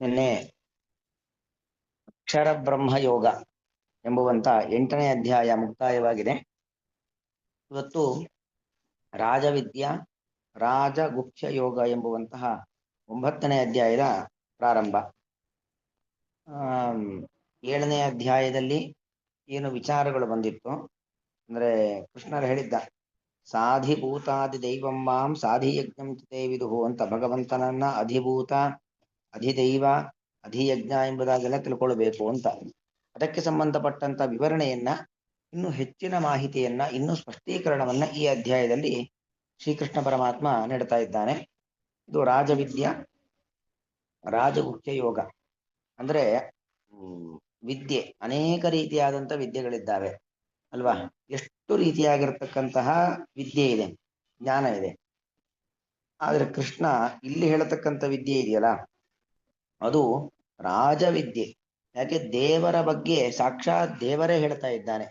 ನಿನ್ನೆ ಅಕ್ಷರ ಬ್ರಹ್ಮ ಯೋಗ ಎಂಬುವಂತ 8ನೇ ಅಧ್ಯಾಯ ಮುಕ್ತಾಯವಾಗಿದೆ. ಇವತ್ತು ರಾಜವಿದ್ಯಾ ರಾಜಗುಹ್ಯ ಯೋಗ ಎಂಬುವಂತಹ 9ನೇ ಅಧ್ಯಾಯದ ಪ್ರಾರಂಭ. 7ನೇ ಅಧ್ಯಾಯದಲ್ಲಿ ಏನು ವಿಚಾರಗಳು ಬಂದಿತ್ತು ಅಂದ್ರೆ ಕೃಷ್ಣರು ಹೇಳಿದ್ದ ಸಾಧಿಭೂತಾದಿ ದೈವಂ ಮಾಂ ಸಾಧಿಯಜ್ಞಂ ತೇ ವಿದುಹು ಅಂತ ಭಗವಂತನನ್ನ ಅಧಿಭೂತ ಅಧಿದೈವ ಅಧಿಯಜ್ಞ ಎಂಬುದಾಗೆಲ್ಲ ತಿಳ್ಕೊಳ್ಬೇಕು ಅಂತ. ಅದಕ್ಕೆ ಸಂಬಂಧಪಟ್ಟಂತ ವಿವರಣೆಯನ್ನ, ಇನ್ನು ಹೆಚ್ಚಿನ ಮಾಹಿತಿಯನ್ನ, ಇನ್ನು ಸ್ಪಷ್ಟೀಕರಣವನ್ನ ಈ ಅಧ್ಯಾಯದಲ್ಲಿ ಶ್ರೀಕೃಷ್ಣ ಪರಮಾತ್ಮ ನೀಡ್ತಾ ಇದ್ದಾನೆ. ಇದು ರಾಜವಿದ್ಯಾ ರಾಜಗುಹ್ಯ ಯೋಗ ಅಂದ್ರೆ ವಿದ್ಯೆ, ಅನೇಕ ರೀತಿಯಾದಂತ ವಿದ್ಯೆಗಳಿದ್ದಾವೆ ಅಲ್ವಾ? ಎಷ್ಟು ರೀತಿಯಾಗಿರ್ತಕ್ಕಂತಹ ವಿದ್ಯೆ ಇದೆ, ಜ್ಞಾನ ಇದೆ. ಆದ್ರೆ ಕೃಷ್ಣ ಇಲ್ಲಿ ಹೇಳತಕ್ಕಂಥ ವಿದ್ಯೆ ಇದೆಯಲ್ಲ, ಅದು ರಾಜವಿದ್ಯೆ. ಯಾಕೆ? ದೇವರ ಬಗ್ಗೆ ಸಾಕ್ಷಾತ್ ದೇವರೇ ಹೇಳ್ತಾ ಇದ್ದಾನೆ.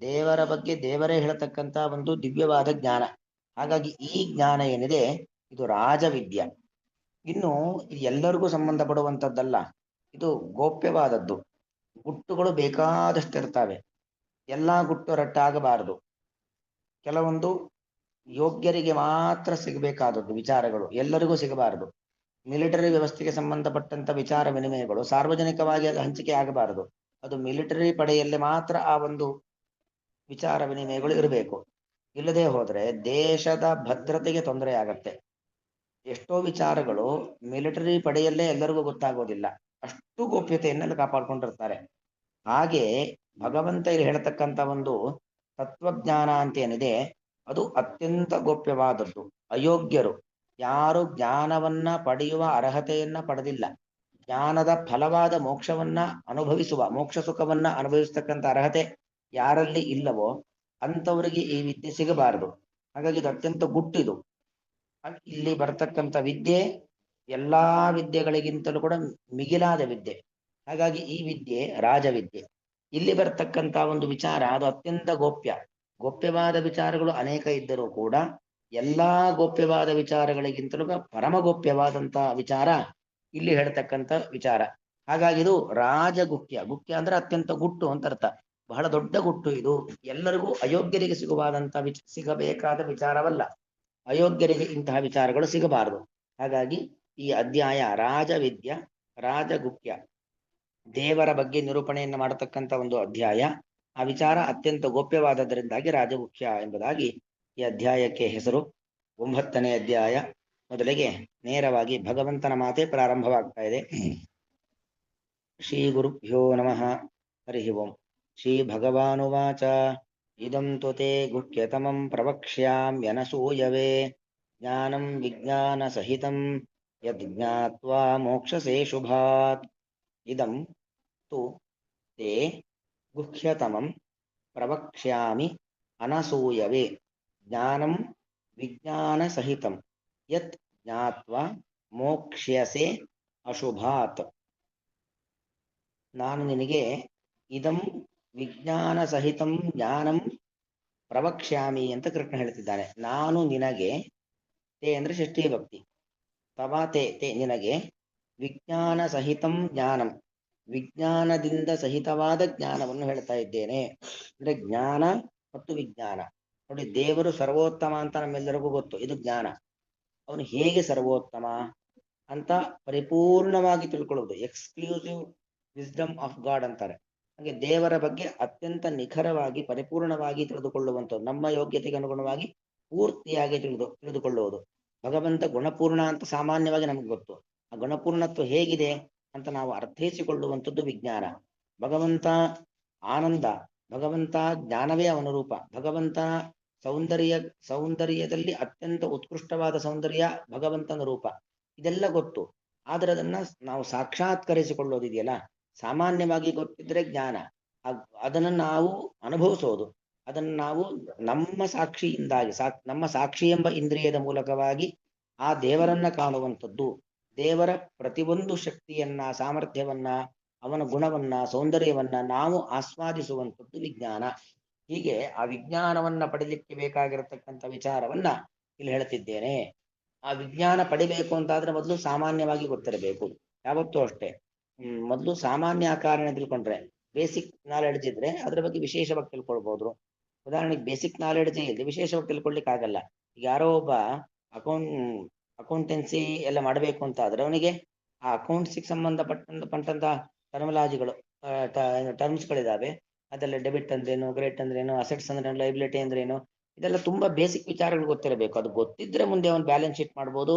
ದೇವರ ಬಗ್ಗೆ ದೇವರೇ ಹೇಳ್ತಕ್ಕಂಥ ಒಂದು ದಿವ್ಯವಾದ ಜ್ಞಾನ. ಹಾಗಾಗಿ ಈ ಜ್ಞಾನ ಏನಿದೆ ಇದು ರಾಜವಿದ್ಯೆ. ಇನ್ನು ಇದು ಎಲ್ಲರಿಗೂ ಸಂಬಂಧಪಡುವಂಥದ್ದಲ್ಲ, ಇದು ಗೋಪ್ಯವಾದದ್ದು. ಗುಟ್ಟುಗಳು ಬೇಕಾದಷ್ಟಿರ್ತವೆ, ಎಲ್ಲಾ ಗುಟ್ಟು ರಟ್ಟಾಗಬಾರದು. ಕೆಲವೊಂದು ಯೋಗ್ಯರಿಗೆ ಮಾತ್ರ ಸಿಗಬೇಕಾದದ್ದು ವಿಚಾರಗಳು ಎಲ್ಲರಿಗೂ ಸಿಗಬಾರದು. ಮಿಲಿಟರಿ ವ್ಯವಸ್ಥೆಗೆ ಸಂಬಂಧಪಟ್ಟಂತ ವಿಚಾರ ವಿನಿಮಯಗಳು ಸಾರ್ವಜನಿಕವಾಗಿ ಅದು ಹಂಚಿಕೆ ಆಗಬಾರದು. ಅದು ಮಿಲಿಟರಿ ಪಡೆಯಲ್ಲಿ ಮಾತ್ರ ಆ ಒಂದು ವಿಚಾರ ವಿನಿಮಯಗಳು ಇರಬೇಕು. ಇಲ್ಲದೆ ಹೋದ್ರೆ ದೇಶದ ಭದ್ರತೆಗೆ ತೊಂದರೆ ಆಗತ್ತೆ. ಎಷ್ಟೋ ವಿಚಾರಗಳು ಮಿಲಿಟರಿ ಪಡೆಯಲ್ಲೇ ಎಲ್ಲರಿಗೂ ಗೊತ್ತಾಗೋದಿಲ್ಲ, ಅಷ್ಟು ಗೋಪ್ಯತೆಯನ್ನೆಲ್ಲ ಕಾಪಾಡ್ಕೊಂಡಿರ್ತಾರೆ. ಹಾಗೆ ಭಗವಂತ ಇಲ್ಲಿ ಹೇಳ್ತಕ್ಕಂಥ ಒಂದು ತತ್ವಜ್ಞಾನ ಅಂತ ಏನಿದೆ ಅದು ಅತ್ಯಂತ ಗೋಪ್ಯವಾದದ್ದು. ಅಯೋಗ್ಯರು ಯಾರು ಜ್ಞಾನವನ್ನ ಪಡೆಯುವ ಅರ್ಹತೆಯನ್ನ ಪಡೆದಿಲ್ಲ, ಜ್ಞಾನದ ಫಲವಾದ ಮೋಕ್ಷವನ್ನ ಅನುಭವಿಸುವ, ಮೋಕ್ಷ ಸುಖವನ್ನ ಅನುಭವಿಸ್ತಕ್ಕಂಥ ಅರ್ಹತೆ ಯಾರಲ್ಲಿ ಇಲ್ಲವೋ ಅಂಥವರಿಗೆ ಈ ವಿದ್ಯೆ ಸಿಗಬಾರದು. ಹಾಗಾಗಿ ಇದು ಅತ್ಯಂತ ಗುಟ್ಟಿದು. ಇಲ್ಲಿ ಬರ್ತಕ್ಕಂಥ ವಿದ್ಯೆ ಎಲ್ಲಾ ವಿದ್ಯೆಗಳಿಗಿಂತಲೂ ಕೂಡ ಮಿಗಿಲಾದ ವಿದ್ಯೆ. ಹಾಗಾಗಿ ಈ ವಿದ್ಯೆ ರಾಜವಿದ್ಯೆ. ಇಲ್ಲಿ ಬರ್ತಕ್ಕಂಥ ಒಂದು ವಿಚಾರ ಅದು ಅತ್ಯಂತ ಗೋಪ್ಯ. ಗೋಪ್ಯವಾದ ವಿಚಾರಗಳು ಅನೇಕ ಇದ್ದರೂ ಕೂಡ ಎಲ್ಲಾ ಗೋಪ್ಯವಾದ ವಿಚಾರಗಳಿಗಿಂತಲೂ ಪರಮ ಗೋಪ್ಯವಾದಂತಹ ವಿಚಾರ ಇಲ್ಲಿ ಹೇಳ್ತಕ್ಕಂಥ ವಿಚಾರ. ಹಾಗಾಗಿ ಇದು ರಾಜಗುಹ್ಯ. ಗುಹ್ಯ ಅಂದ್ರೆ ಅತ್ಯಂತ ಗುಟ್ಟು ಅಂತ ಅರ್ಥ. ಬಹಳ ದೊಡ್ಡ ಗುಟ್ಟು ಇದು. ಎಲ್ಲರಿಗೂ ಅಯೋಗ್ಯರಿಗೆ ಸಿಗಬೇಕಾದ ವಿಚಾರವಲ್ಲ. ಅಯೋಗ್ಯರಿಗೆ ಇಂತಹ ವಿಚಾರಗಳು ಸಿಗಬಾರದು. ಹಾಗಾಗಿ ಈ ಅಧ್ಯಾಯ ರಾಜವಿದ್ಯಾ ರಾಜಗುಹ್ಯ, ದೇವರ ಬಗ್ಗೆ ನಿರೂಪಣೆಯನ್ನು ಮಾಡತಕ್ಕಂಥ ಒಂದು ಅಧ್ಯಾಯ. ಆ ವಿಚಾರ ಅತ್ಯಂತ ಗೋಪ್ಯವಾದದರಿಂದಾಗಿ ರಾಜಗುಹ್ಯ ಎಂಬುದಾಗಿ ಈ ಅಧ್ಯಾಯಕ್ಕೆ ಹೆಸರು. 9ನೇ ಅಧ್ಯಾಯ ಮೊದಲಿಗೆ ನೇರವಾಗಿ ಭಗವಂತನ ಮಾತೆ ಪ್ರಾರಂಭವಾಗ್ತಾ ಇದೆ. ಶ್ರೀ ಗುರುಭ್ಯೋ ನಮಃ. ಹರಿ ಓಂ. ಶ್ರೀ ಭಗವಾನುವಾಚ ಇದಂ ತುತೆ ಗುಹ್ಯತಮಂ ಪ್ರವಕ್ಷ್ಯಾಮ್ಯನಸೂಯವೆ ಜ್ಞಾನಂ ವಿಜ್ಞಾನ ಸಹಿತಂ ಯದ್ ಜ್ಞಾತ್ವಾ ಮೋಕ್ಷಸೇ ಶುಭಾತ್. ಇದಂ ತು ತೇ ಗುಹ್ಯತಮಂ ಪ್ರವಕ್ಷ್ಯಾಮಿ ಅನಸೂಯವೆ ಜ್ಞಾನಂ ವಿಜ್ಞಾನ ಸಹಿತಂ ಯತ್ ಜ್ಞಾತ್ವಾ ಮೋಕ್ಷ್ಯಸೆ ಅಶುಭಾತ್. ನಾನು ನಿನಗೆ ಇದಂ ವಿಜ್ಞಾನ ಸಹಿತಂ ಜ್ಞಾನಂ ಪ್ರವಕ್ಷ್ಯಾಮಿ ಅಂತ ಕೃಷ್ಣ ಹೇಳ್ತಿದ್ದಾನೆ. ನಾನು ನಿನಗೆ, ತೇ ಅಂದ್ರೆ ಷಷ್ಠಿ ಭಕ್ತಿ, ತವ ತೇ ತೇ ನಿನಗೆ, ವಿಜ್ಞಾನ ಸಹಿತಂ ಜ್ಞಾನಂ ವಿಜ್ಞಾನದಿಂದ ಸಹಿತವಾದ ಜ್ಞಾನವನ್ನು ಹೇಳ್ತಾ ಇದ್ದೇನೆ. ಅಂದ್ರೆ ಜ್ಞಾನ ಮತ್ತು ವಿಜ್ಞಾನ. ನೋಡಿ, ದೇವರು ಸರ್ವೋತ್ತಮ ಅಂತ ನಮ್ಮೆಲ್ಲರಿಗೂ ಗೊತ್ತು. ಇದು ಜ್ಞಾನ. ಅವನು ಹೇಗೆ ಸರ್ವೋತ್ತಮ ಅಂತ ಪರಿಪೂರ್ಣವಾಗಿ ತಿಳ್ಕೊಳ್ಳುವುದು, ಎಕ್ಸ್ಕ್ಲೂಸಿವ್ ವಿಸ್ಡಮ್ ಆಫ್ ಗಾಡ್ ಅಂತಾರೆ. ಹಾಗೆ ದೇವರ ಬಗ್ಗೆ ಅತ್ಯಂತ ನಿಖರವಾಗಿ ಪರಿಪೂರ್ಣವಾಗಿ ತಿಳಿದುಕೊಳ್ಳುವಂಥದ್ದು, ನಮ್ಮ ಯೋಗ್ಯತೆಗೆ ಅನುಗುಣವಾಗಿ ಪೂರ್ತಿಯಾಗಿ ತಿಳಿದುಕೊಳ್ಳುವುದು. ಭಗವಂತ ಗುಣಪೂರ್ಣ ಅಂತ ಸಾಮಾನ್ಯವಾಗಿ ನಮ್ಗೆ ಗೊತ್ತು. ಆ ಗುಣಪೂರ್ಣತ್ವ ಹೇಗಿದೆ ಅಂತ ನಾವು ಅರ್ಥೈಸಿಕೊಳ್ಳುವಂಥದ್ದು ವಿಜ್ಞಾನ. ಭಗವಂತ ಆನಂದ, ಭಗವಂತ ಜ್ಞಾನವೇ ಅವನ ರೂಪ. ಭಗವಂತ ಸೌಂದರ್ಯದಲ್ಲಿ ಅತ್ಯಂತ ಉತ್ಕೃಷ್ಟವಾದ ಸೌಂದರ್ಯ ಭಗವಂತನ ರೂಪ. ಇದೆಲ್ಲ ಗೊತ್ತು. ಆದ್ರೆ ಅದನ್ನ ನಾವು ಸಾಕ್ಷಾತ್ಕರಿಸಿಕೊಳ್ಳೋದಿದೆಯಲ್ಲ, ಸಾಮಾನ್ಯವಾಗಿ ಗೊತ್ತಿದ್ರೆ ಜ್ಞಾನ, ಅದನ್ನು ನಾವು ಅನುಭವಿಸೋದು, ಅದನ್ನು ನಾವು ನಮ್ಮ ಸಾಕ್ಷಿಯಿಂದಾಗಿ ನಮ್ಮ ಸಾಕ್ಷಿ ಎಂಬ ಇಂದ್ರಿಯದ ಮೂಲಕವಾಗಿ ಆ ದೇವರನ್ನ ಕಾಣುವಂಥದ್ದು. ದೇವರ ಪ್ರತಿಯೊಂದು ಶಕ್ತಿಯನ್ನ, ಸಾಮರ್ಥ್ಯವನ್ನ, ಅವನ ಗುಣವನ್ನ, ಸೌಂದರ್ಯವನ್ನ ನಾವು ಆಸ್ವಾದಿಸುವಂಥದ್ದು ವಿಜ್ಞಾನ. ಹೀಗೆ ಆ ವಿಜ್ಞಾನವನ್ನ ಪಡಿಲಿಕ್ಕೆ ಬೇಕಾಗಿರತಕ್ಕಂಥ ವಿಚಾರವನ್ನ ಇಲ್ಲಿ ಹೇಳ್ತಿದ್ದೇನೆ. ಆ ವಿಜ್ಞಾನ ಪಡಿಬೇಕು ಅಂತಾದ್ರೆ ಮೊದಲು ಸಾಮಾನ್ಯವಾಗಿ ಗೊತ್ತಿರಬೇಕು. ಯಾವತ್ತೂ ಅಷ್ಟೇ. ಮೊದಲು ಸಾಮಾನ್ಯ ಆಕಾರನ ತಿಳ್ಕೊಂಡ್ರೆ, ಬೇಸಿಕ್ ನಾಲೆಡ್ಜ್ ಇದ್ರೆ ಅದ್ರ ಬಗ್ಗೆ ವಿಶೇಷವಾಗಿ ತಿಳ್ಕೊಳ್ಬಹುದು. ಉದಾಹರಣೆಗೆ ಬೇಸಿಕ್ ನಾಲೆಡ್ಜ್ ಇಲ್ಲದೆ ವಿಶೇಷವಾಗಿ ತಿಳ್ಕೊಳ್ಲಿಕ್ಕೆ ಆಗಲ್ಲ. ಯಾರೋ ಒಬ್ಬ ಅಕೌಂಟ್ ಅಕೌಂಟೆನ್ಸಿ ಎಲ್ಲ ಮಾಡಬೇಕು ಅಂತ ಆದ್ರೆ ಅವನಿಗೆ ಆ ಅಕೌಂಟ್ಸಿಗೆ ಸಂಬಂಧಪಟ್ಟಂತ ಟರ್ಮಿನಾಲಜಿಗಳು, ಟರ್ಮ್ಸ್ಗಳಿದಾವೆ. ಅದೆಲ್ಲ ಡೆಬಿಟ್ ಅಂದ್ರೇನು, ಕ್ರೆಡಿಟ್ ಅಂದ್ರೇನು, ಅಸೆಟ್ಸ್ ಅಂದ್ರೇನು, ಲೈಬಿಲಿಟಿ ಅಂದ್ರೇನು, ಇದೆಲ್ಲ ತುಂಬಾ ಬೇಸಿಕ್ ವಿಚಾರಗಳು ಗೊತ್ತಿರಬೇಕು. ಅದು ಗೊತ್ತಿದ್ರೆ ಮುಂದೆ ಅವನು ಬ್ಯಾಲೆನ್ಸ್ ಶೀಟ್ ಮಾಡ್ಬೋದು,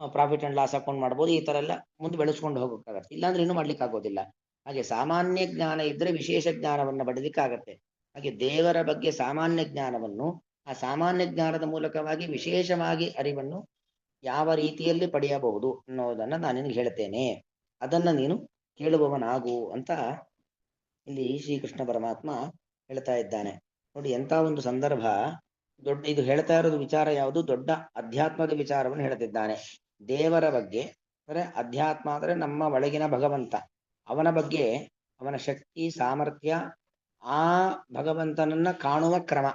ಪ್ರಾಫಿಟ್ ಅಂಡ್ ಲಾಸ್ ಅಕೌಂಟ್ ಮಾಡ್ಬೋದು, ಈ ತರ ಎಲ್ಲ ಮುಂದೆ ಬೆಳೆಸ್ಕೊಂಡು ಹೋಗೋಕ್ಕಾಗತ್ತೆ. ಇಲ್ಲಾಂದ್ರೆ ಇನ್ನೂ ಮಾಡ್ಲಿಕ್ಕೆ ಆಗೋದಿಲ್ಲ. ಹಾಗೆ ಸಾಮಾನ್ಯ ಜ್ಞಾನ ಇದ್ರೆ ವಿಶೇಷ ಜ್ಞಾನವನ್ನ ಪಡೆಯಲಿಕ್ಕಾಗತ್ತೆ. ಹಾಗೆ ದೇವರ ಬಗ್ಗೆ ಸಾಮಾನ್ಯ ಜ್ಞಾನವನ್ನು, ಆ ಸಾಮಾನ್ಯ ಜ್ಞಾನದ ಮೂಲಕವಾಗಿ ವಿಶೇಷವಾಗಿ ಅರಿವನ್ನು ಯಾವ ರೀತಿಯಲ್ಲಿ ಪಡೆಯಬಹುದು ಅನ್ನೋದನ್ನ ನಾನು ನಿನಗೆ ಹೇಳ್ತೇನೆ, ಅದನ್ನ ನೀನು ಕೇಳುವವನಾಗು ಅಂತ ಇಲ್ಲಿ ಶ್ರೀಕೃಷ್ಣ ಪರಮಾತ್ಮ ಹೇಳ್ತಾ ಇದ್ದಾನೆ. ನೋಡಿ ಎಂತ ಒಂದು ಸಂದರ್ಭ. ಇದು ಹೇಳ್ತಾ ಇರೋದು ವಿಚಾರ ಯಾವುದು? ದೊಡ್ಡ ಅಧ್ಯಾತ್ಮದ ವಿಚಾರವನ್ನು ಹೇಳ್ತಿದ್ದಾನೆ. ದೇವರ ಬಗ್ಗೆ ಅಂದ್ರೆ ಅಧ್ಯಾತ್ಮ ಅಂದ್ರೆ ನಮ್ಮ ಒಳಗಿನ ಭಗವಂತ, ಅವನ ಬಗ್ಗೆ, ಅವನ ಶಕ್ತಿ ಸಾಮರ್ಥ್ಯ, ಆ ಭಗವಂತನನ್ನ ಕಾಣುವ ಕ್ರಮ,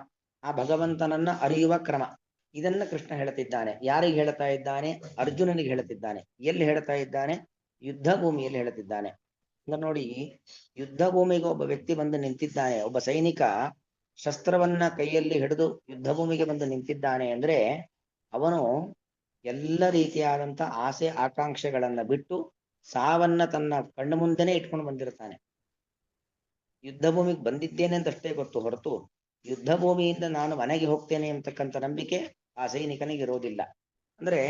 ಆ ಭಗವಂತನನ್ನ ಅರಿಯುವ ಕ್ರಮ, ಇದನ್ನ ಕೃಷ್ಣ ಹೇಳ್ತಿದ್ದಾನೆ. ಯಾರಿಗೆ ಹೇಳ್ತಾ ಇದ್ದಾನೆ? ಅರ್ಜುನನಿಗೆ ಹೇಳ್ತಿದ್ದಾನೆ. ಎಲ್ಲಿ ಹೇಳ್ತಾ ಇದ್ದಾನೆ? ಯುದ್ಧ ಭೂಮಿಯಲ್ಲಿ ಹೇಳ್ತಿದ್ದಾನೆ. ನೋಡಿ, ಯುದ್ಧ ಭೂಮಿಗೆ ಒಬ್ಬ ವ್ಯಕ್ತಿ ಬಂದು ನಿಂತಿದ್ದಾನೆ, ಒಬ್ಬ ಸೈನಿಕ ಶಸ್ತ್ರವನ್ನ ಕೈಯಲ್ಲಿ ಹಿಡಿದು ಯುದ್ಧ ಭೂಮಿಗೆ ಬಂದು ನಿಂತಿದ್ದಾನೆ ಅಂದ್ರೆ ಅವನು ಎಲ್ಲ ರೀತಿಯಾದಂತ ಆಸೆ ಆಕಾಂಕ್ಷೆಗಳನ್ನ ಬಿಟ್ಟು ಸಾವನ್ನ ತನ್ನ ಕಣ್ಣು ಮುಂದೆನೆ ಇಟ್ಕೊಂಡು ಬಂದಿರ್ತಾನೆ. ಯುದ್ಧ ಭೂಮಿಗೆ ಬಂದಿದ್ದೇನೆ ಅಂತ ಅಷ್ಟೇ ಗೊತ್ತು ಹೊರತು ಯುದ್ಧ ಭೂಮಿಯಿಂದ ನಾನು ಮನೆಗೆ ಹೋಗ್ತೇನೆ ಅಂತಕ್ಕಂಥ ನಂಬಿಕೆ ಆ ಸೈನಿಕನಿಗೆ ಇರೋದಿಲ್ಲ. ಅಂದ್ರೆ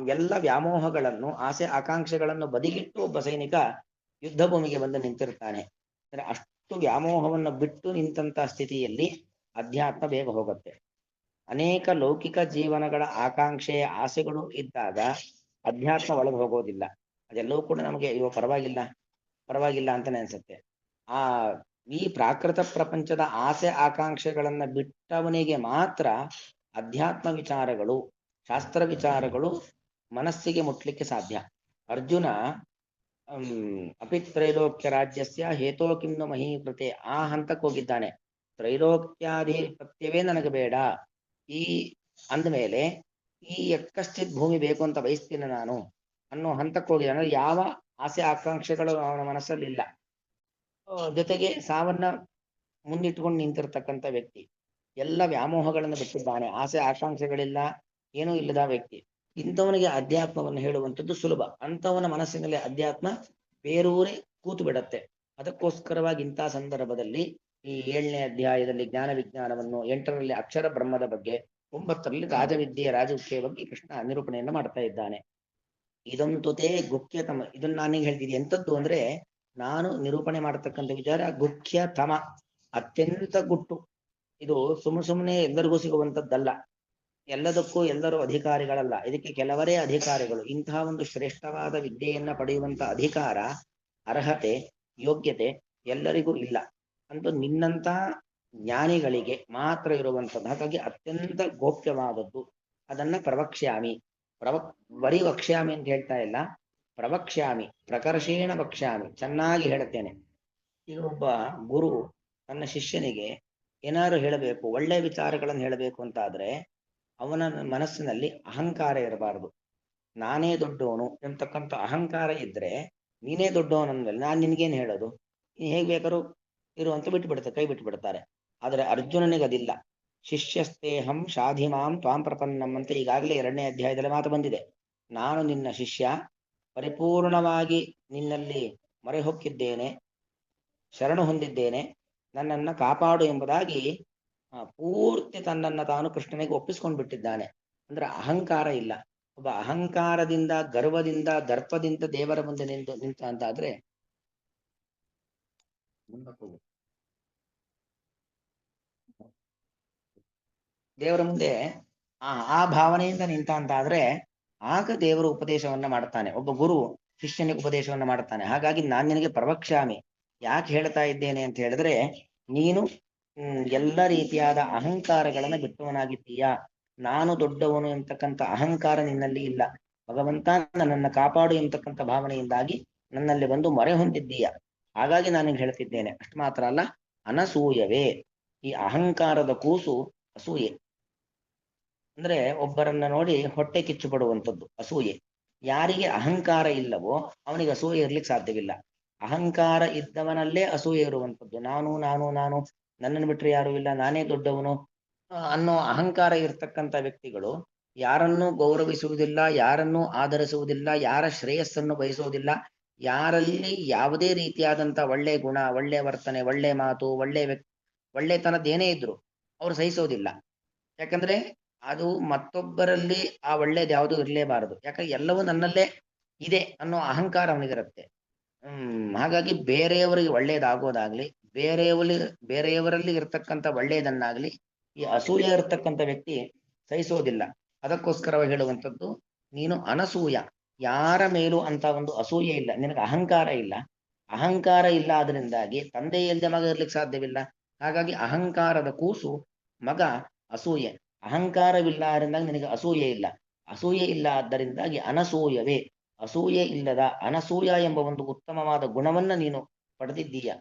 ಎಲ್ಲ ವ್ಯಾಮೋಹಗಳನ್ನು, ಆಸೆ ಆಕಾಂಕ್ಷೆಗಳನ್ನು ಬದಿಗಿಟ್ಟು ಒಬ್ಬ ಸೈನಿಕ ಯುದ್ಧ ಭೂಮಿಗೆ ಬಂದು ನಿಂತಿರ್ತಾನೆ. ಅಂದ್ರೆ ಅಷ್ಟು ವ್ಯಾಮೋಹವನ್ನು ಬಿಟ್ಟು ನಿಂತಹ ಸ್ಥಿತಿಯಲ್ಲಿ ಅಧ್ಯಾತ್ಮ ಬೇಗ ಹೋಗುತ್ತೆ. ಅನೇಕ ಲೌಕಿಕ ಜೀವನಗಳ ಆಕಾಂಕ್ಷೆಯ ಆಸೆಗಳು ಇದ್ದಾಗ ಅಧ್ಯಾತ್ಮ ಒಳಗೆ ಹೋಗೋದಿಲ್ಲ. ಅದೆಲ್ಲವೂ ಕೂಡ ನಮಗೆ ಇವ ಪರವಾಗಿಲ್ಲ ಅಂತಾನೆ ಅನ್ಸುತ್ತೆ. ಆ ಈ ಪ್ರಾಕೃತ ಪ್ರಪಂಚದ ಆಸೆ ಆಕಾಂಕ್ಷೆಗಳನ್ನ ಬಿಟ್ಟವನಿಗೆ ಮಾತ್ರ ಅಧ್ಯಾತ್ಮ ವಿಚಾರಗಳು, ಶಾಸ್ತ್ರ ವಿಚಾರಗಳು ಮನಸ್ಸಿಗೆ ಮುಟ್ಲಿಕ್ಕೆ ಸಾಧ್ಯ. ಅರ್ಜುನ ಅಪಿ ತ್ರೈಲೋಕ್ಯ ರಾಜ್ಯಸ್ಯ ಹೇತೋ ಕಿಮ್ನು ಮಹೀಕೃತೆ, ಆ ಹಂತಕ್ಕೆ ಹೋಗಿದ್ದಾನೆ. ತ್ರೈಲೋಕ್ಯಾಧಿಪತ್ಯವೇ ನನಗೆ ಬೇಡ, ಈ ಅಂದಮೇಲೆ ಈ ಯಕ್ಕಶ್ಚಿತ್ ಭೂಮಿ ಬೇಕು ಅಂತ ಬಯಸ್ತೀನಿ ನಾನು ಅನ್ನೋ ಹಂತಕ್ಕೆ ಹೋಗಿದ್ದಾನೆ. ಯಾವ ಆಸೆ ಆಕಾಂಕ್ಷೆಗಳು ಅವನ ಮನಸ್ಸಲ್ಲಿ ಇಲ್ಲ. ಜೊತೆಗೆ ಸಾವನ್ನ ಮುಂದಿಟ್ಕೊಂಡು ನಿಂತಿರ್ತಕ್ಕಂಥ ವ್ಯಕ್ತಿ, ಎಲ್ಲ ವ್ಯಾಮೋಹಗಳನ್ನು ಬಿಟ್ಟಿದ್ದಾನೆ, ಆಸೆ ಆಕಾಂಕ್ಷೆಗಳಿಲ್ಲ, ಏನೂ ಇಲ್ಲದ ವ್ಯಕ್ತಿ. ಇಂಥವನಿಗೆ ಅಧ್ಯಾತ್ಮವನ್ನು ಹೇಳುವಂಥದ್ದು ಸುಲಭ. ಅಂಥವನ ಮನಸ್ಸಿನಲ್ಲಿ ಅಧ್ಯಾತ್ಮ ಬೇರೂರೇ ಕೂತು ಬಿಡತ್ತೆ. ಅದಕ್ಕೋಸ್ಕರವಾಗಿ ಇಂಥ ಸಂದರ್ಭದಲ್ಲಿ ಈ 7ನೇ ಅಧ್ಯಾಯದಲ್ಲಿ ಜ್ಞಾನ ವಿಜ್ಞಾನವನ್ನು, 8ರಲ್ಲಿ ಅಕ್ಷರ ಬ್ರಹ್ಮದ ಬಗ್ಗೆ, 9ರಲ್ಲಿ ರಾಜವಿದ್ಯೆ ರಾಜವಿದ್ಯೆಯ ಬಗ್ಗೆ ಕೃಷ್ಣ ನಿರೂಪಣೆಯನ್ನು ಮಾಡ್ತಾ ಇದ್ದಾನೆ. ಇದಂತುತೇ ಗುಖ್ಯತಮ, ಇದನ್ನ ನಾನೀಗ ಹೇಳ್ತಿದ್ದೆ. ಎಂಥದ್ದು ಅಂದ್ರೆ ನಾನು ನಿರೂಪಣೆ ಮಾಡತಕ್ಕಂಥ ವಿಚಾರ ಗುಖ್ಯತಮ, ಅತ್ಯಂತ ಗುಟ್ಟು. ಇದು ಸುಮ್ಮನೆ ಎಲ್ಲರಿಗೂ ಸಿಗುವಂಥದ್ದಲ್ಲ. ಎಲ್ಲದಕ್ಕೂ ಎಲ್ಲರೂ ಅಧಿಕಾರಿಗಳಲ್ಲ, ಇದಕ್ಕೆ ಕೆಲವರೇ ಅಧಿಕಾರಿಗಳು. ಇಂತಹ ಒಂದು ಶ್ರೇಷ್ಠವಾದ ವಿದ್ಯೆಯನ್ನ ಪಡೆಯುವಂತ ಅಧಿಕಾರ, ಅರ್ಹತೆ, ಯೋಗ್ಯತೆ ಎಲ್ಲರಿಗೂ ಇಲ್ಲ. ಅಂತೂ ನಿನ್ನಂತ ಜ್ಞಾನಿಗಳಿಗೆ ಮಾತ್ರ ಇರುವಂಥದ್ದು. ಹಾಗಾಗಿ ಅತ್ಯಂತ ಗೋಪ್ಯವಾದದ್ದು. ಅದನ್ನ ಪ್ರವಕ್ಷ್ಯಾಮಿ, ಬರೀ ವಕ್ಷ್ಯಾಮಿ ಅಂತ ಹೇಳ್ತಾ ಇಲ್ಲ, ಪ್ರವಕ್ಷ್ಯಾಮಿ, ಪ್ರಕರ್ಷೇಣ ವಕ್ಷ್ಯಾಮಿ, ಚೆನ್ನಾಗಿ ಹೇಳುತ್ತೇನೆ. ಈಗ ಒಬ್ಬ ಗುರು ತನ್ನ ಶಿಷ್ಯನಿಗೆ ಏನಾದ್ರು ಹೇಳಬೇಕು, ಒಳ್ಳೆ ವಿಚಾರಗಳನ್ನು ಹೇಳಬೇಕು ಅಂತ ಆದ್ರೆ ಅವನ ಮನಸ್ಸಿನಲ್ಲಿ ಅಹಂಕಾರ ಇರಬಾರದು. ನಾನೇ ದೊಡ್ಡವನು ಎಂತಕ್ಕಂಥ ಅಹಂಕಾರ ಇದ್ರೆ, ನೀನೇ ದೊಡ್ಡವನು ಅಂದ್ಮೇಲೆ ನಾನು ನಿನ್ಗೇನು ಹೇಳೋದು, ಹೇಗ್ ಬೇಕಾದ್ರೂ ಇರುವಂತ ಕೈ ಬಿಟ್ಟು ಬಿಡ್ತಾರೆ. ಆದ್ರೆ ಅರ್ಜುನನಿಗೆ ಅದಿಲ್ಲ. ಶಿಷ್ಯಸ್ತೇಹಂ ಶಾಧಿಮಾಂ ತ್ವಾಂ ಪ್ರಪನ್ನಂ ಅಂತ ಈಗಾಗಲೇ 2ನೇ ಅಧ್ಯಾಯದಲ್ಲಿ ಮಾತು ಬಂದಿದೆ. ನಾನು ನಿನ್ನ ಶಿಷ್ಯ, ಪರಿಪೂರ್ಣವಾಗಿ ನಿನ್ನಲ್ಲಿ ಮೊರೆ ಹೊಕ್ಕಿದ್ದೇನೆ, ಶರಣು ಹೊಂದಿದ್ದೇನೆ, ನನ್ನನ್ನ ಕಾಪಾಡು ಎಂಬುದಾಗಿ ಪೂರ್ತಿ ತನ್ನನ್ನ ತಾನು ಕೃಷ್ಣನಿಗೆ ಒಪ್ಪಿಸ್ಕೊಂಡು ಬಿಟ್ಟಿದ್ದಾನೆ. ಅಂದ್ರೆ ಅಹಂಕಾರ ಇಲ್ಲ. ಒಬ್ಬ ಅಹಂಕಾರದಿಂದ, ಗರ್ವದಿಂದ, ದರ್ಪದಿಂದ ದೇವರ ಮುಂದೆ ನಿಂತ ಅಂತ ಆದ್ರೆ ದೇವರ ಮುಂದೆ ಆ ಭಾವನೆಯಿಂದ ನಿಂತ ಅಂತ ಆದ್ರೆ ಆಗ ದೇವರು ಉಪದೇಶವನ್ನ ಮಾಡ್ತಾನೆ. ಒಬ್ಬ ಗುರು ಶಿಷ್ಯನಿಗೆ ಉಪದೇಶವನ್ನ ಮಾಡ್ತಾನೆ. ಹಾಗಾಗಿ ನಾನ್ ನಿನಗೆ ಪ್ರವಕ್ಷ್ಯಾಮಿ, ಯಾಕೆ ಹೇಳ್ತಾ ಇದ್ದೇನೆ ಅಂತ ಹೇಳಿದ್ರೆ, ನೀನು ಎಲ್ಲ ರೀತಿಯಾದ ಅಹಂಕಾರಗಳನ್ನ ಬಿಟ್ಟವನಾಗಿದ್ದೀಯಾ. ನಾನು ದೊಡ್ಡವನು ಎಂತಕ್ಕಂಥ ಅಹಂಕಾರ ನಿನ್ನಲ್ಲಿ ಇಲ್ಲ. ಭಗವಂತ ನನ್ನನ್ನು ಕಾಪಾಡು ಎಂತಕ್ಕಂಥ ಭಾವನೆಯಿಂದಾಗಿ ನನ್ನಲ್ಲಿ ಬಂದು ಮೊರೆ ಹೊಂದಿದ್ದೀಯ. ಹಾಗಾಗಿ ನಾನು ಹೇಳ್ತಿದ್ದೇನೆ. ಅಷ್ಟು ಮಾತ್ರ ಅಲ್ಲ, ಅನಸೂಯವೇ, ಈ ಅಹಂಕಾರದ ಕೂಸು ಅಸೂಯೆ. ಅಂದ್ರೆ ಒಬ್ಬರನ್ನ ನೋಡಿ ಹೊಟ್ಟೆ ಕಿಚ್ಚು ಪಡುವಂಥದ್ದು ಅಸೂಯೆ. ಯಾರಿಗೆ ಅಹಂಕಾರ ಇಲ್ಲವೋ ಅವನಿಗೆ ಅಸೂಯೆ ಇರ್ಲಿಕ್ಕೆ ಸಾಧ್ಯವಿಲ್ಲ. ಅಹಂಕಾರ ಇದ್ದವನಲ್ಲೇ ಅಸೂಯೆ ಇರುವಂಥದ್ದು. ನಾನು ನಾನು ನಾನು ನನ್ನನ್ನು ಬಿಟ್ಟರೆ ಯಾರು ಇಲ್ಲ, ನಾನೇ ದೊಡ್ಡವನು ಅನ್ನೋ ಅಹಂಕಾರ ಇರ್ತಕ್ಕಂಥ ವ್ಯಕ್ತಿಗಳು ಯಾರನ್ನೂ ಗೌರವಿಸುವುದಿಲ್ಲ, ಯಾರನ್ನೂ ಆಧರಿಸುವುದಿಲ್ಲ, ಯಾರ ಶ್ರೇಯಸ್ಸನ್ನು ಬಯಸುವುದಿಲ್ಲ. ಯಾರಲ್ಲಿ ಯಾವುದೇ ರೀತಿಯಾದಂಥ ಒಳ್ಳೆ ಗುಣ, ಒಳ್ಳೆ ವರ್ತನೆ, ಒಳ್ಳೆ ಮಾತು, ಒಳ್ಳೆತನದ್ದೇನೇ ಇದ್ರು ಅವ್ರು ಸಹಿಸೋದಿಲ್ಲ. ಯಾಕಂದ್ರೆ ಅದು ಮತ್ತೊಬ್ಬರಲ್ಲಿ ಆ ಒಳ್ಳೇದು ಯಾವುದು ಇರಲೇಬಾರದು. ಯಾಕಂದ್ರೆ ಎಲ್ಲವೂ ನನ್ನಲ್ಲೇ ಇದೆ ಅನ್ನೋ ಅಹಂಕಾರ ಅವನಿಗಿರುತ್ತೆ. ಹಾಗಾಗಿ ಬೇರೆಯವರಿಗೆ ಒಳ್ಳೇದಾಗೋದಾಗ್ಲಿ, ಬೇರೆಯವರಲ್ಲಿ ಇರ್ತಕ್ಕಂಥ ಒಳ್ಳೇದನ್ನಾಗ್ಲಿ ಈ ಅಸೂಯೆ ಇರತಕ್ಕಂಥ ವ್ಯಕ್ತಿ ಸಹಿಸೋದಿಲ್ಲ. ಅದಕ್ಕೋಸ್ಕರವಾಗಿ ಹೇಳುವಂಥದ್ದು, ನೀನು ಅನಸೂಯ, ಯಾರ ಮೇಲೂ ಅಂತ ಒಂದು ಅಸೂಯೆ ಇಲ್ಲ, ನಿನಗೆ ಅಹಂಕಾರ ಇಲ್ಲ. ಅಹಂಕಾರ ಇಲ್ಲ ಆದ್ರಿಂದಾಗಿ ತಂದೆ ಇಲ್ಲದೆ ಮಗ ಇರ್ಲಿಕ್ಕೆ ಸಾಧ್ಯವಿಲ್ಲ. ಹಾಗಾಗಿ ಅಹಂಕಾರದ ಕೂಸು ಮಗ ಅಸೂಯೆ. ಅಹಂಕಾರವಿಲ್ಲ ಆದ್ರಿಂದಾಗಿ ನಿನಗೆ ಅಸೂಯೆ ಇಲ್ಲ. ಅಸೂಯೆ ಇಲ್ಲ ಆದ್ದರಿಂದಾಗಿ ಅನಸೂಯವೇ. ಅಸೂಯೆ ಇಲ್ಲದ ಅನಸೂಯ ಎಂಬ ಒಂದು ಉತ್ತಮವಾದ ಗುಣವನ್ನ ನೀನು ಪಡೆದಿದ್ದೀಯ.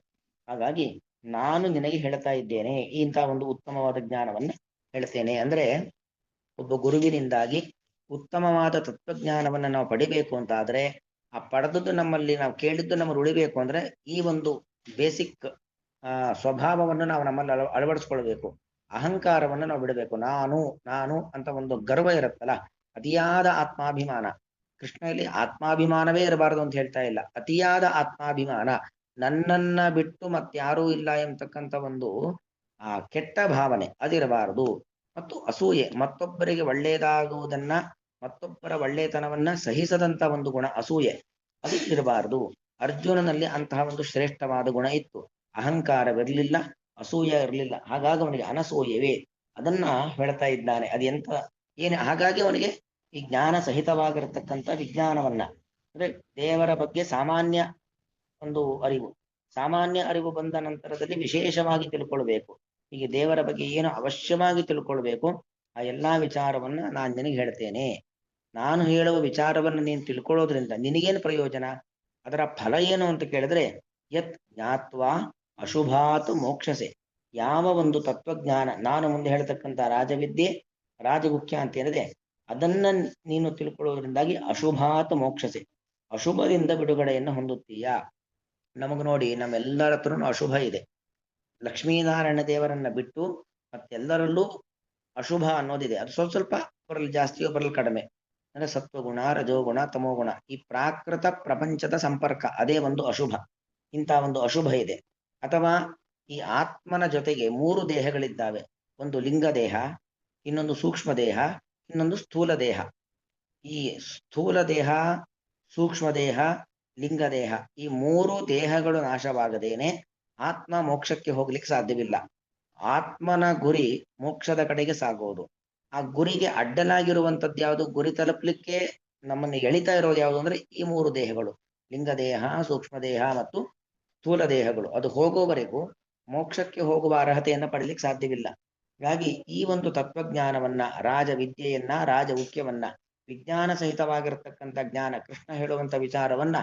ಹಾಗಾಗಿ ನಾನು ನಿನಗೆ ಹೇಳ್ತಾ ಇದ್ದೇನೆ, ಇಂಥ ಒಂದು ಉತ್ತಮವಾದ ಜ್ಞಾನವನ್ನ ಹೇಳ್ತೇನೆ. ಅಂದ್ರೆ ಒಬ್ಬ ಗುರುವಿನಿಂದಾಗಿ ಉತ್ತಮವಾದ ತತ್ವಜ್ಞಾನವನ್ನ ನಾವು ಪಡಿಬೇಕು ಅಂತ ಆದ್ರೆ, ಆ ಪಡೆದದ್ದು ನಮ್ಮಲ್ಲಿ, ನಾವು ಕೇಳಿದ್ದು ನಮ್ಮಲ್ಲಿ ಉಳಿಬೇಕು ಅಂದ್ರೆ ಈ ಒಂದು ಬೇಸಿಕ್ ಸ್ವಭಾವವನ್ನು ನಾವು ನಮ್ಮಲ್ಲಿ ಅಳವಡಿಸ್ಕೊಳ್ಬೇಕು. ಅಹಂಕಾರವನ್ನು ನಾವು ಬಿಡಬೇಕು. ನಾನು ನಾನು ಅಂತ ಒಂದು ಗರ್ವ ಇರುತ್ತಲ್ಲ, ಅತಿಯಾದ ಆತ್ಮಾಭಿಮಾನ. ಕೃಷ್ಣ ಇಲ್ಲಿ ಆತ್ಮಾಭಿಮಾನವೇ ಇರಬಾರದು ಅಂತ ಹೇಳ್ತಾ ಇಲ್ಲ, ಅತಿಯಾದ ಆತ್ಮಾಭಿಮಾನ, ನನ್ನನ್ನ ಬಿಟ್ಟು ಮತ್ತಾರೂ ಇಲ್ಲ ಎಂಬತಕ್ಕಂಥ ಒಂದು ಕೆಟ್ಟ ಭಾವನೆ ಅದಿರಬಾರದು. ಮತ್ತು ಅಸೂಯೆ, ಮತ್ತೊಬ್ಬರಿಗೆ ಒಳ್ಳೆಯದಾಗುವುದನ್ನ, ಮತ್ತೊಬ್ಬರ ಒಳ್ಳೆತನವನ್ನ ಸಹಿಸದಂತ ಒಂದು ಗುಣ ಅಸೂಯೆ, ಅದು ಇರಬಾರದು. ಅರ್ಜುನನಲ್ಲಿ ಅಂತಹ ಒಂದು ಶ್ರೇಷ್ಠವಾದ ಗುಣ ಇತ್ತು. ಅಹಂಕಾರವಿರಲಿಲ್ಲ, ಅಸೂಯ ಇರಲಿಲ್ಲ. ಹಾಗಾಗಿ ಅವನಿಗೆ ಅನಸೂಯವೇ, ಅದನ್ನ ಹೇಳ್ತಾ ಇದ್ದಾನೆ. ಅದೆಂತ ಏನು, ಹಾಗಾಗಿ ಅವನಿಗೆ ಈ ಜ್ಞಾನ ಸಹಿತವಾಗಿರತಕ್ಕಂಥ ವಿಜ್ಞಾನವನ್ನ, ಅಂದ್ರೆ ದೇವರ ಬಗ್ಗೆ ಸಾಮಾನ್ಯ ಒಂದು ಅರಿವು, ಸಾಮಾನ್ಯ ಅರಿವು ಬಂದ ನಂತರದಲ್ಲಿ ವಿಶೇಷವಾಗಿ ತಿಳ್ಕೊಳ್ಬೇಕು. ಹೀಗೆ ದೇವರ ಬಗ್ಗೆ ಏನು ಅವಶ್ಯವಾಗಿ ತಿಳ್ಕೊಳ್ಬೇಕು ಆ ಎಲ್ಲಾ ವಿಚಾರವನ್ನ ನಾನು ನಿನಗೆ ಹೇಳ್ತೇನೆ. ನಾನು ಹೇಳುವ ವಿಚಾರವನ್ನು ನೀನು ತಿಳ್ಕೊಳ್ಳೋದ್ರಿಂದ ನಿನಗೇನು ಪ್ರಯೋಜನ, ಅದರ ಫಲ ಏನು ಅಂತ ಕೇಳಿದ್ರೆ, ಯತ್ ಜ್ಞಾತ್ವಾ ಅಶುಭಾತ್ ಮೋಕ್ಷಸೆ. ಯಾವ ಒಂದು ತತ್ವಜ್ಞಾನ ನಾನು ಮುಂದೆ ಹೇಳ್ತಕ್ಕಂಥ ರಾಜವಿದ್ಯೆ, ರಾಜಗುಖ್ಯ ಅಂತ ಏನಿದೆ ಅದನ್ನ ನೀನು ತಿಳ್ಕೊಳ್ಳೋದ್ರಿಂದಾಗಿ ಅಶುಭಾತ್ ಮೋಕ್ಷಸೆ, ಅಶುಭದಿಂದ ಬಿಡುಗಡೆಯನ್ನು ಹೊಂದುತ್ತೀಯ. ನಮಗ್ ನೋಡಿ, ನಮ್ಮೆಲ್ಲರ ಹತ್ರನೂ ಅಶುಭ ಇದೆ. ಲಕ್ಷ್ಮೀನಾರಾಯಣ ದೇವರನ್ನ ಬಿಟ್ಟು ಮತ್ತೆಲ್ಲರಲ್ಲೂ ಅಶುಭ ಅನ್ನೋದಿದೆ. ಅದು ಸ್ವಲ್ಪ ಸ್ವಲ್ಪ ಒಬ್ಬರಲ್ಲಿ ಜಾಸ್ತಿ, ಒಬ್ಬರಲ್ಲಿ ಕಡಿಮೆ. ಅಂದ್ರೆ ಸತ್ವಗುಣ, ರಜೋಗುಣ, ತಮೋಗುಣ, ಈ ಪ್ರಾಕೃತ ಪ್ರಪಂಚದ ಸಂಪರ್ಕ ಅದೇ ಒಂದು ಅಶುಭ. ಇಂಥ ಒಂದು ಅಶುಭ ಇದೆ. ಅಥವಾ ಈ ಆತ್ಮನ ಜೊತೆಗೆ ಮೂರು ದೇಹಗಳಿದ್ದಾವೆ. ಒಂದು ಲಿಂಗ ದೇಹ, ಇನ್ನೊಂದು ಸೂಕ್ಷ್ಮ ದೇಹ, ಇನ್ನೊಂದು ಸ್ಥೂಲ ದೇಹ. ಈ ಸ್ಥೂಲ ದೇಹ, ಸೂಕ್ಷ್ಮ ದೇಹ, ಲಿಂಗ ದೇಹ, ಈ ಮೂರು ದೇಹಗಳು ನಾಶವಾಗದೇನೆ ಆತ್ಮ ಮೋಕ್ಷಕ್ಕೆ ಹೋಗ್ಲಿಕ್ಕೆ ಸಾಧ್ಯವಿಲ್ಲ. ಆತ್ಮನ ಗುರಿ ಮೋಕ್ಷದ ಕಡೆಗೆ ಸಾಗೋದು. ಆ ಗುರಿಗೆ ಅಡ್ಡಲಾಗಿರುವಂಥದ್ದು ಯಾವುದು, ಗುರಿ ತಲುಪಲಿಕ್ಕೆ ನಮ್ಮನ್ನು ಎಳಿತಾ ಇರೋದು ಯಾವುದು ಅಂದ್ರೆ ಈ ಮೂರು ದೇಹಗಳು, ಲಿಂಗ ದೇಹ, ಸೂಕ್ಷ್ಮ ದೇಹ ಮತ್ತು ಸ್ಥೂಲ ದೇಹಗಳು. ಅದು ಹೋಗೋವರೆಗೂ ಮೋಕ್ಷಕ್ಕೆ ಹೋಗುವ ಅರ್ಹತೆಯನ್ನ ಪಡಲಿಕ್ಕೆ ಸಾಧ್ಯವಿಲ್ಲ. ಹಾಗಾಗಿ ಈ ಒಂದು ತತ್ವಜ್ಞಾನವನ್ನ, ರಾಜ ವಿದ್ಯೆಯನ್ನ, ರಾಜ ಮುಖ್ಯವನ್ನ, ವಿಜ್ಞಾನ ಸಹಿತವಾಗಿರತಕ್ಕಂಥ ಜ್ಞಾನ, ಕೃಷ್ಣ ಹೇಳುವಂತ ವಿಚಾರವನ್ನ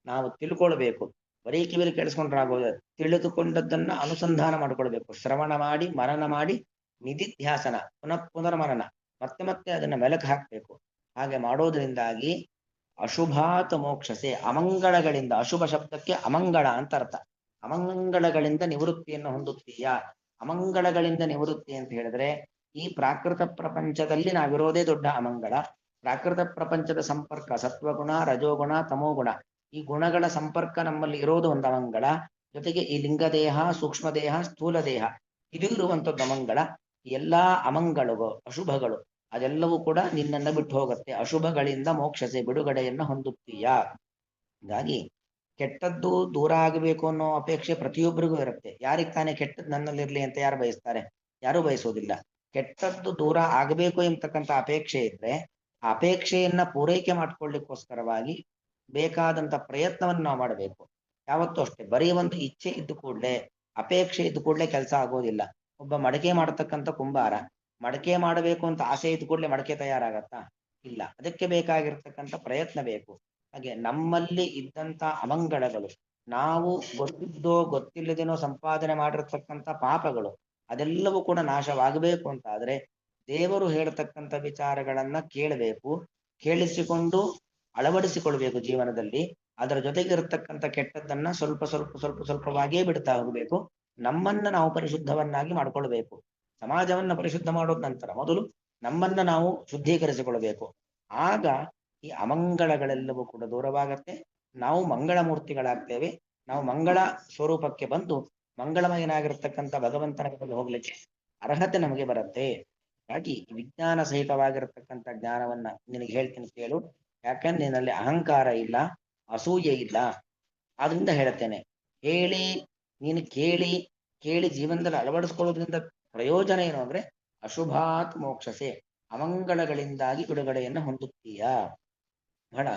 ನಾವು ತಿಳ್ಕೊಳ್ಬೇಕು. ಬರೀ ಕಿವಿಲಿ ಕೇಳಿಸ್ಕೊಂಡ್ರಾಗೋದು, ತಿಳಿದುಕೊಂಡದ್ದನ್ನ ಅನುಸಂಧಾನ ಮಾಡಿಕೊಳ್ಬೇಕು. ಶ್ರವಣ ಮಾಡಿ, ಮನನ ಮಾಡಿ, ನಿಧಿಧ್ಯಾಸನ, ಪುನರ್ಮನನ, ಮತ್ತೆ ಮತ್ತೆ ಅದನ್ನ ಮೆಲುಕು ಹಾಕ್ಬೇಕು. ಹಾಗೆ ಮಾಡೋದ್ರಿಂದಾಗಿ ಅಶುಭಾತ್ ಮೋಕ್ಷಸೆ, ಅಮಂಗಳಗಳಿಂದ, ಅಶುಭ ಶಬ್ದಕ್ಕೆ ಅಮಂಗಳ ಅಂತ ಅರ್ಥ, ಅಮಂಗಳಗಳಿಂದ ನಿವೃತ್ತಿಯನ್ನು ಹೊಂದುತ್ತೀಯ. ಅಮಂಗಳಗಳಿಂದ ನಿವೃತ್ತಿ ಅಂತ ಹೇಳಿದ್ರೆ, ಈ ಪ್ರಾಕೃತ ಪ್ರಪಂಚದಲ್ಲಿ ನಾವಿರೋದೇ ದೊಡ್ಡ ಅಮಂಗಳ. ಪ್ರಾಕೃತ ಪ್ರಪಂಚದ ಸಂಪರ್ಕ, ಸತ್ವಗುಣ, ರಜೋಗುಣ, ತಮೋಗುಣ, ಈ ಗುಣಗಳ ಸಂಪರ್ಕ ನಮ್ಮಲ್ಲಿ ಇರೋದು ಒಂದು ಅಮಂಗಳ. ಜೊತೆಗೆ ಈ ಲಿಂಗ ದೇಹ, ಸೂಕ್ಷ್ಮ ದೇಹ, ಸ್ಥೂಲ ದೇಹ, ಇದು ಇರುವಂಥದ್ದು ಅಮಂಗಳ. ಎಲ್ಲಾ ಅಮಂಗಳಗಳು, ಅಶುಭಗಳು, ಅದೆಲ್ಲವೂ ಕೂಡ ನಿನ್ನನ್ನ ಬಿಟ್ಟು ಹೋಗುತ್ತೆ. ಅಶುಭಗಳಿಂದ ಮೋಕ್ಷಸೆ, ಬಿಡುಗಡೆಯನ್ನ ಹೊಂದುತ್ತೀಯ. ಹೀಗಾಗಿ ಕೆಟ್ಟದ್ದು ದೂರ ಆಗಬೇಕು ಅನ್ನೋ ಅಪೇಕ್ಷೆ ಪ್ರತಿಯೊಬ್ಬರಿಗೂ ಇರುತ್ತೆ. ಯಾರಿಗೆ ತಾನೇ ಕೆಟ್ಟದ್ದು ನನ್ನಲ್ಲಿರ್ಲಿ ಅಂತ ಯಾರು ಬಯಸ್ತಾರೆ? ಯಾರು ಬಯಸೋದಿಲ್ಲ. ಕೆಟ್ಟದ್ದು ದೂರ ಆಗಬೇಕು ಎಂಬತಕ್ಕಂಥ ಅಪೇಕ್ಷೆ ಇದ್ರೆ ಆ ಅಪೇಕ್ಷೆಯನ್ನ ಪೂರೈಕೆ ಮಾಡ್ಕೊಳ್ಳಿಕ್ಕೋಸ್ಕರವಾಗಿ ಬೇಕಾದಂತ ಪ್ರಯತ್ನವನ್ನು ನಾವು ಮಾಡಬೇಕು. ಯಾವತ್ತೂ ಅಷ್ಟೇ ಬರೀ ಒಂದು ಇಚ್ಛೆ ಇದ್ದು ಕೂಡಲೇ, ಅಪೇಕ್ಷೆ ಇದ್ದು ಕೂಡಲೇ ಕೆಲಸ ಆಗೋದಿಲ್ಲ. ಒಬ್ಬ ಮಡಕೆ ಮಾಡತಕ್ಕಂಥ ಕುಂಬಾರ ಮಡಕೆ ಮಾಡಬೇಕು ಅಂತ ಆಸೆ ಇದ್ದು ಕೂಡಲೇ ಮಡಕೆ ತಯಾರಾಗತ್ತಾ? ಇಲ್ಲ. ಅದಕ್ಕೆ ಬೇಕಾಗಿರ್ತಕ್ಕಂಥ ಪ್ರಯತ್ನ ಬೇಕು. ಹಾಗೆ ನಮ್ಮಲ್ಲಿ ಇದ್ದಂತ ಅಮಂಗಳಗಳು, ನಾವು ಗೊತ್ತಿದ್ದೋ ಗೊತ್ತಿಲ್ಲದೇನೋ ಸಂಪಾದನೆ ಮಾಡಿರ್ತಕ್ಕಂಥ ಪಾಪಗಳು, ಅದೆಲ್ಲವೂ ಕೂಡ ನಾಶವಾಗಬೇಕು ಅಂತ ಆದ್ರೆ ದೇವರು ಹೇಳ್ತಕ್ಕಂಥ ವಿಚಾರಗಳನ್ನ ಕೇಳಬೇಕು. ಕೇಳಿಸಿಕೊಂಡು ಅಳವಡಿಸಿಕೊಳ್ಬೇಕು ಜೀವನದಲ್ಲಿ. ಅದರ ಜೊತೆಗೆ ಇರತಕ್ಕಂಥ ಕೆಟ್ಟದ್ದನ್ನ ಸ್ವಲ್ಪವಾಗಿಯೇ ಬಿಡ್ತಾ ಹೋಗಬೇಕು. ನಮ್ಮನ್ನ ನಾವು ಪರಿಶುದ್ಧವನ್ನಾಗಿ ಮಾಡ್ಕೊಳ್ಬೇಕು. ಸಮಾಜವನ್ನ ಪರಿಶುದ್ಧ ಮಾಡೋದ್ ನಂತರ ಮೊದಲು ನಮ್ಮನ್ನ ನಾವು ಶುದ್ಧೀಕರಿಸಿಕೊಳ್ಬೇಕು. ಆಗ ಈ ಅಮಂಗಳಗಳೆಲ್ಲವೂ ಕೂಡ ದೂರವಾಗತ್ತೆ. ನಾವು ಮಂಗಳ ಮೂರ್ತಿಗಳಾಗ್ತೇವೆ. ನಾವು ಮಂಗಳ ಸ್ವರೂಪಕ್ಕೆ ಬಂದು ಮಂಗಳಮಯನಾಗಿರ್ತಕ್ಕಂಥ ಭಗವಂತನ ಕಡೆಗೆ ಹೋಗ್ಲಿಕ್ಕೆ ಅರ್ಹತೆ ನಮಗೆ ಬರುತ್ತೆ. ಹಾಗಾಗಿ ವಿಜ್ಞಾನ ಸಹಿತವಾಗಿರತಕ್ಕಂಥ ಜ್ಞಾನವನ್ನ ನಿನಗೆ ಹೇಳ್ತೀನಿ ಕೇಳು. ಯಾಕಂದ್ರೆ ನಿನ್ನಲ್ಲಿ ಅಹಂಕಾರ ಇಲ್ಲ, ಅಸೂಯೆ ಇಲ್ಲ. ಆದ್ರಿಂದ ಹೇಳ್ತೇನೆ, ಹೇಳಿ ನೀನು ಕೇಳಿ ಕೇಳಿ ಜೀವನದಲ್ಲಿ ಅಳವಡಿಸ್ಕೊಳ್ಳೋದ್ರಿಂದ ಪ್ರಯೋಜನ ಏನು ಅಂದ್ರೆ ಅಶುಭಾತ್ ಮೋಕ್ಷಸೆ, ಅಮಂಗಳಗಳಿಂದಾಗಿ ಬಿಡುಗಡೆಯನ್ನ ಹೊಂದುತ್ತೀಯ. ಬಹಳ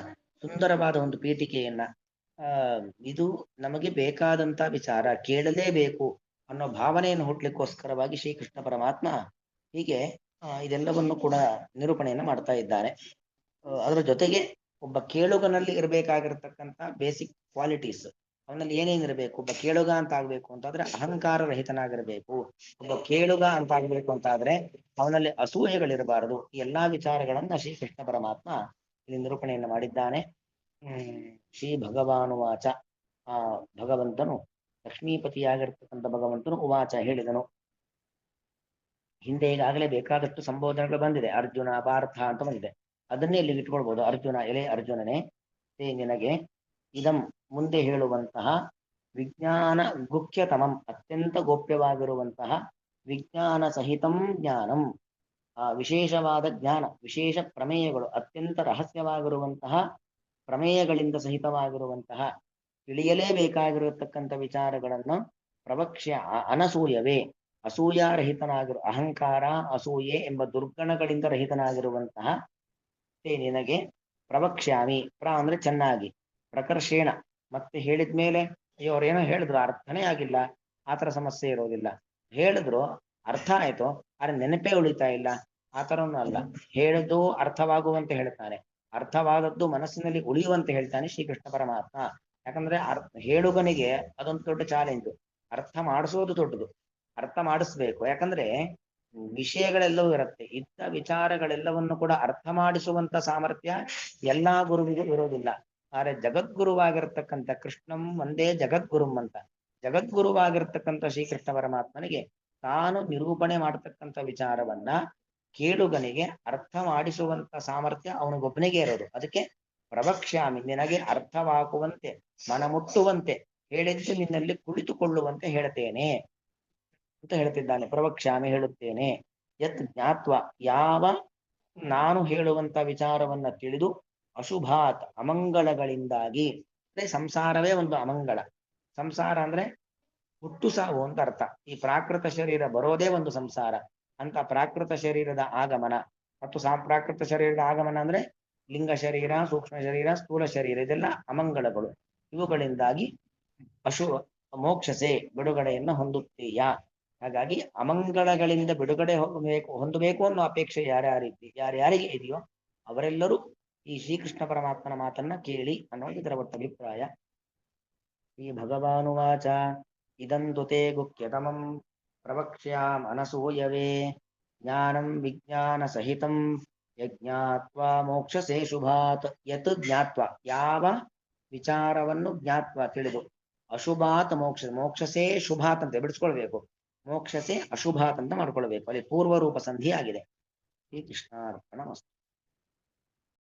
ಸುಂದರವಾದ ಒಂದು ಪೀಠಿಕೆಯನ್ನ ಇದು ನಮಗೆ ಬೇಕಾದಂತ ವಿಚಾರ, ಕೇಳಲೇಬೇಕು ಅನ್ನೋ ಭಾವನೆಯನ್ನು ಹುಟ್ಲಿಕ್ಕೋಸ್ಕರವಾಗಿ ಶ್ರೀಕೃಷ್ಣ ಪರಮಾತ್ಮ ಹೀಗೆ ಇದೆಲ್ಲವನ್ನು ಕೂಡ ನಿರೂಪಣೆಯನ್ನ ಮಾಡ್ತಾ ಇದ್ದಾನೆ. ಅದರ ಜೊತೆಗೆ ಒಬ್ಬ ಕೇಳುಗನಲ್ಲಿ ಇರಬೇಕಾಗಿರ್ತಕ್ಕಂಥ ಬೇಸಿಕ್ ಕ್ವಾಲಿಟೀಸ್, ಅವನಲ್ಲಿ ಏನೇನಿರಬೇಕು. ಒಬ್ಬ ಕೇಳುಗ ಅಂತ ಆಗ್ಬೇಕು ಅಂತಾದ್ರೆ ಅಹಂಕಾರ ರಹಿತನಾಗಿರ್ಬೇಕು. ಒಬ್ಬ ಕೇಳುಗ ಅಂತ ಆಗ್ಬೇಕು ಅಂತಾದ್ರೆ ಅವನಲ್ಲಿ ಅಸೂಯೆಗಳಿರಬಾರದು. ಈ ಎಲ್ಲಾ ವಿಚಾರಗಳನ್ನ ಶ್ರೀಕೃಷ್ಣ ಪರಮಾತ್ಮ ಇಲ್ಲಿ ನಿರೂಪಣೆಯನ್ನು ಮಾಡಿದ್ದಾನೆ. ಶ್ರೀ ಭಗವಾನುವಾಚ, ಆ ಭಗವಂತನು ಲಕ್ಷ್ಮೀಪತಿಯಾಗಿರ್ತಕ್ಕಂಥ ಭಗವಂತನು ಉವಾಚ ಹೇಳಿದನು. ಹಿಂದೆ ಈಗಾಗಲೇ ಬೇಕಾದಷ್ಟು ಸಂಬೋಧನೆಗಳು ಬಂದಿದೆ. ಅರ್ಜುನ, ಪಾರ್ಥ ಅಂತ ಬಂದಿದೆ. ಅದನ್ನೇ ಇಲ್ಲಿ ಇಟ್ಕೊಳ್ಬಹುದು. ಅರ್ಜುನ, ಎಲೆ ಅರ್ಜುನನೇ, ನಿನಗೆ ಇದಂ ಮುಂದೆ ಹೇಳುವಂತಹ ವಿಜ್ಞಾನ ಗುಖ್ಯತಮಂ, ಅತ್ಯಂತ ಗೋಪ್ಯವಾಗಿರುವಂತಹ ವಿಜ್ಞಾನ ಸಹಿತಂ ಜ್ಞಾನಂ, ವಿಶೇಷವಾದ ಜ್ಞಾನ, ವಿಶೇಷ ಪ್ರಮೇಯಗಳು, ಅತ್ಯಂತ ರಹಸ್ಯವಾಗಿರುವಂತಹ ಪ್ರಮೇಯಗಳಿಂದ ಸಹಿತವಾಗಿರುವಂತಹ ತಿಳಿಯಲೇಬೇಕಾಗಿರತಕ್ಕಂಥ ವಿಚಾರಗಳನ್ನು ಪ್ರವಕ್ಷ್ಯ ಅನಸೂಯವೇ, ಅಸೂಯಾರಹಿತನಾಗಿರು, ಅಹಂಕಾರ ಅಸೂಯೆ ಎಂಬ ದುರ್ಗಣಗಳಿಂದ ರಹಿತನಾಗಿರುವಂತಹ ನಿನಗೆ ಪ್ರವಕ್ಷ್ಯಾಮಿ. ಅಂದ್ರೆ ಚೆನ್ನಾಗಿ, ಪ್ರಕರ್ಷೇಣ, ಮತ್ತೆ ಹೇಳಿದ್ಮೇಲೆ ಅಯ್ಯೋ ಅವ್ರೇನೋ ಹೇಳಿದ್ರು ಅರ್ಥನೇ ಆಗಿಲ್ಲ, ಆತರ ಸಮಸ್ಯೆ ಇರೋದಿಲ್ಲ. ಹೇಳಿದ್ರು ಅರ್ಥ ಆಯ್ತು, ಆದ್ರೆ ನೆನಪೇ ಉಳಿತಾ ಇಲ್ಲ, ಆತರನೂ ಅಲ್ಲ. ಹೇಳಿದ್ದು ಅರ್ಥವಾಗುವಂತೆ ಹೇಳ್ತಾನೆ, ಅರ್ಥವಾದದ್ದು ಮನಸ್ಸಿನಲ್ಲಿ ಉಳಿಯುವಂತೆ ಹೇಳ್ತಾನೆ ಶ್ರೀಕೃಷ್ಣ ಪರಮಾತ್ಮ. ಯಾಕಂದ್ರೆ ಹೇಳುಗನಿಗೆ ಅದೊಂದು ದೊಡ್ಡ ಚಾಲೆಂಜು. ಅರ್ಥ ಮಾಡಿಸೋದು ದೊಡ್ಡದು, ಅರ್ಥ ಮಾಡಿಸ್ಬೇಕು. ಯಾಕಂದ್ರೆ ವಿಷಯಗಳೆಲ್ಲವೂ ಇರುತ್ತೆ, ಇದ್ದ ವಿಚಾರಗಳೆಲ್ಲವನ್ನು ಕೂಡ ಅರ್ಥ ಮಾಡಿಸುವಂತ ಸಾಮರ್ಥ್ಯ ಎಲ್ಲಾ ಗುರುವಿಗೂ ಇರೋದಿಲ್ಲ. ಆದ್ರೆ ಜಗದ್ಗುರುವಾಗಿರ್ತಕ್ಕಂಥ ಕೃಷ್ಣಂ ಒಂದೇ ಜಗದ್ಗುರುಂ ಅಂತ, ಜಗದ್ಗುರುವಾಗಿರ್ತಕ್ಕಂಥ ಶ್ರೀಕೃಷ್ಣ ಪರಮಾತ್ಮನಿಗೆ ತಾನು ನಿರೂಪಣೆ ಮಾಡತಕ್ಕಂಥ ವಿಚಾರವನ್ನ ಕೇಳುಗನಿಗೆ ಅರ್ಥ ಮಾಡಿಸುವಂತ ಸಾಮರ್ಥ್ಯ ಅವನಿಗೊಬ್ಬನಿಗೆ ಇರೋದು. ಅದಕ್ಕೆ ಪ್ರವಕ್ಷ್ಯಾಮಿ, ನಿನಗೆ ಅರ್ಥವಾಗುವಂತೆ, ಮನಮುಟ್ಟುವಂತೆ, ಹೇಳಿದ್ದು ನಿನ್ನಲ್ಲಿ ಕುಳಿತುಕೊಳ್ಳುವಂತೆ ಹೇಳ್ತೇನೆ ಅಂತ ಹೇಳ್ತಿದ್ದಾನೆ. ಪ್ರವಕ್ಷ್ಯಾಮಿ, ಹೇಳುತ್ತೇನೆ. ಯತ್ ಜ್ಞಾತ್ವ, ಯಾವ ನಾನು ಹೇಳುವಂತ ವಿಚಾರವನ್ನ ತಿಳಿದು, ಅಶುಭಾತ್, ಅಮಂಗಳಗಳಿಂದಾಗಿ, ಅಂದ್ರೆ ಸಂಸಾರವೇ ಒಂದು ಅಮಂಗಳ. ಸಂಸಾರ ಅಂದ್ರೆ ಹುಟ್ಟು ಸಾವು ಅಂತ ಅರ್ಥ. ಈ ಪ್ರಾಕೃತ ಶರೀರ ಬರೋದೇ ಒಂದು ಸಂಸಾರ ಅಂತ. ಪ್ರಾಕೃತ ಶರೀರದ ಆಗಮನ ಮತ್ತು ಪ್ರಾಕೃತ ಶರೀರದ ಆಗಮನ ಅಂದ್ರೆ ಲಿಂಗ ಶರೀರ, ಸೂಕ್ಷ್ಮ ಶರೀರ, ಸ್ಥೂಲ ಶರೀರ, ಇದೆಲ್ಲ ಅಮಂಗಳಗಳು. ಇವುಗಳಿಂದಾಗಿ ಮೋಕ್ಷಸೆ, ಬಿಡುಗಡೆಯನ್ನು ಹೊಂದುತ್ತೀಯ. ಹಾಗಾಗಿ ಅಮಂಗಳಗಳಿಂದ ಬಿಡುಗಡೆ ಹೊಂದಬೇಕು ಅನ್ನೋ ಅಪೇಕ್ಷೆ ಯಾರ್ಯಾರಿಗೆ ಇದೆಯೋ ಅವರೆಲ್ಲರೂ ಈ ಶ್ರೀಕೃಷ್ಣ ಪರಮಾತ್ಮನ ಮಾತನ್ನ ಕೇಳಿ ಅನ್ನೋದು ಇದರ ಒಟ್ಟು ಅಭಿಪ್ರಾಯ. ಈ ಭಗವಾನುವಾಚ ಇದಂತು ತೇ ಗುಖ್ಯತಮಂ ಪ್ರವಕ್ಷ್ಯಾಮ್ ಅನಸೂಯವೇ, ಜ್ಞಾನಂ ವಿಜ್ಞಾನ ಸಹಿತಂ ಯಜ್ಞಾತ್ವಾ ಮೋಕ್ಷಸೇ ಶುಭಾತ್. ಯತ್ ಜ್ಞಾತ್ವ, ಯಾವ ವಿಚಾರವನ್ನು ಜ್ಞಾತ್ವ ತಿಳಿದು, ಅಶುಭಾತ್ ಮೋಕ್ಷಸೇ ಶುಭಾತ್ ಅಂತ ಬಿಡಿಸ್ಕೊಳ್ಬೇಕು. ಮೋಕ್ಷಸೆ ಅಶುಭಾತ್ ಅಂತ ಮಾಡ್ಕೊಳ್ಬೇಕು. ಅಲ್ಲಿ ಪೂರ್ವ ರೂಪ ಸಂಧಿ ಆಗಿದೆ. ಶ್ರೀ ಕೃಷ್ಣಾರ್ಪಣ ಮಸ್ತು.